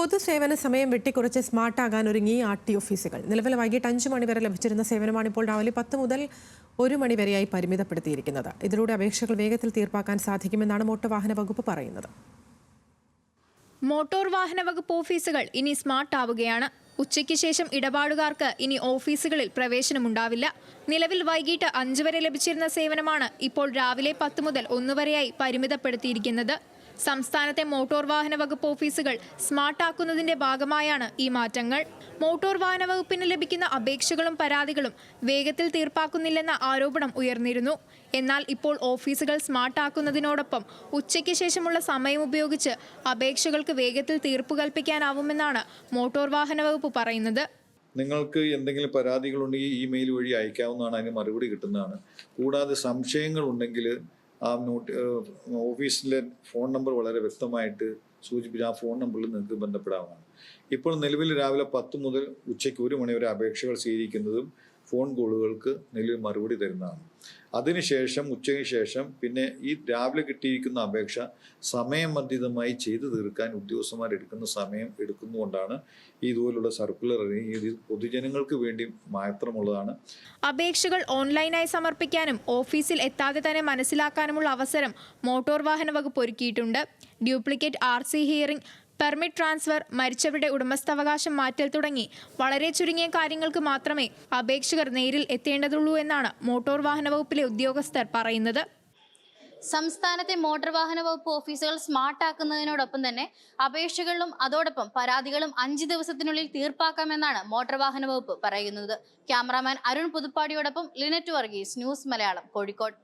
പൊതുസേവന സമയം വെട്ടിക്കുറച്ച് സ്മാർട്ടാകാൻ ഒരുങ്ങി ആർടി ഓഫീസുകൾ. നിലവിൽ വൈകിട്ട് 5 മണി വരെ ലഭിച്ചിരുന്ന സേവനമാണ് ഇപ്പോൾ രാവിലെ 10 മുതൽ 1 മണി വരെയായി പരിമിതപ്പെടുത്തിയിരിക്കുന്നത്. ഇതിലൂടെ അപേക്ഷകൾ വേഗത്തിൽ തീർപ്പാക്കാൻ സാധിക്കുമെന്നാണ് മോട്ടോർ വാഹന വകുപ്പ് പറയുന്നത്. മോട്ടോർ വാഹന വകുപ്പ് ഓഫീസുകൾ ഇനി സ്മാർട്ട് ആവുകയാണ്. ഉച്ചയ്ക്ക് ശേഷം ഇടപാടുകാർക്ക് ഇനി ഓഫീസുകളിൽ പ്രവേശനമുണ്ടാവില്ല. നിലവിൽ വൈകിട്ട് 5 വരെ ലഭിച്ചിരുന്ന സേവനമാണ് ഇപ്പോൾ രാവിലെ 10 മുതൽ 1 വരെയായി പരിമിതപ്പെടുത്തിയിരിക്കുന്നത്. സംസ്ഥാനത്തെ മോട്ടോർ വാഹന വകുപ്പ് ഓഫീസുകൾ സ്മാർട്ടാക്കുന്നതിന്റെ ഭാഗമായാണ് ഈ മാറ്റങ്ങൾ. മോട്ടോർ വാഹന വകുപ്പിന് ലഭിക്കുന്ന അപേക്ഷകളും പരാതികളും വേഗത്തിൽ തീർപ്പാക്കുന്നില്ലെന്ന ആരോപണം ഉയർന്നിരുന്നു. എന്നാൽ ഇപ്പോൾ ഓഫീസുകൾ സ്മാർട്ടാക്കുന്നതിനോടൊപ്പം ഉച്ചയ്ക്ക് ശേഷമുള്ള സമയം ഉപയോഗിച്ച് അപേക്ഷകൾക്ക് വേഗത്തിൽ തീർപ്പ് കൽപ്പിക്കാനാവുമെന്നാണ് മോട്ടോർ വാഹന വകുപ്പ് പറയുന്നത്. നിങ്ങൾക്ക് എന്തെങ്കിലും പരാതികളുണ്ടെങ്കിൽ ഇമെയിൽ വഴി അയക്കാവുന്നതാണ്, അതിന് മറുപടി കിട്ടുന്നതാണ്. കൂടാതെ സംശയങ്ങൾ ഉണ്ടെങ്കിൽ ഓഫീസിലെ ഫോൺ നമ്പർ വളരെ വ്യക്തമായിട്ട് സൂചിപ്പിച്ച് ആ ഫോൺ നമ്പറിൽ നിങ്ങൾക്ക് ബന്ധപ്പെടാവുന്നതാണ്. ഇപ്പോൾ നിലവിൽ രാവിലെ 10 മുതൽ ഉച്ചയ്ക്ക് 1 മണി വരെ അപേക്ഷകൾ സ്വീകരിക്കുന്നതും ഫോൺ കോളുകൾക്ക് നിലവിൽ മറുപടി തരുന്നതാണ്. അതിനുശേഷം ഉച്ചയ്ക്ക് ശേഷം പിന്നെ ഈ രാവിലെ കിട്ടിയിരിക്കുന്ന അപേക്ഷ സമയബന്ധിതമായി ചെയ്തു തീർക്കാൻ ഉദ്യോഗസ്ഥന്മാരെടുക്കുന്ന സമയം എടുക്കുന്നതുകൊണ്ടാണ് ഇതുപോലുള്ള സർക്കുലർ ഇത് പൊതുജനങ്ങൾക്ക് വേണ്ടി മാത്രമുള്ളതാണ്. അപേക്ഷകൾ ഓൺലൈനായി സമർപ്പിക്കാനും ഓഫീസിൽ എത്താതെ തന്നെ മനസ്സിലാക്കാനുമുള്ള അവസരം മോട്ടോർ വാഹന വകുപ്പ് ഒരുക്കിയിട്ടുണ്ട്. Duplicate RC hearing, permit transfer, മരിച്ചവരുടെ ഉടമസ്ഥാവകാശം മാറ്റൽ തുടങ്ങി വളരെ ചുരുങ്ങിയ കാര്യങ്ങൾക്ക് മാത്രമേ അപേക്ഷകർ നേരിൽ എത്തേണ്ടതുള്ളൂ എന്നാണ് മോട്ടോർ വാഹന വകുപ്പിലെ ഉദ്യോഗസ്ഥർ പറയുന്നത്. സംസ്ഥാനത്തെ മോട്ടോർ വാഹന വകുപ്പ് ഓഫീസുകൾ സ്മാർട്ടാക്കുന്നതിനോടൊപ്പം തന്നെ അപേക്ഷകളിലും അതോടൊപ്പം പരാതികളും 5 ദിവസത്തിനുള്ളിൽ തീർപ്പാക്കാമെന്നാണ് മോട്ടോർ വാഹന വകുപ്പ് പറയുന്നത്. ക്യാമറാമാൻ അരുൺ പുതുപ്പാടിയോടൊപ്പം ലിനറ്റ് വർഗീസ്, ന്യൂസ് മലയാളം, കോഴിക്കോട്.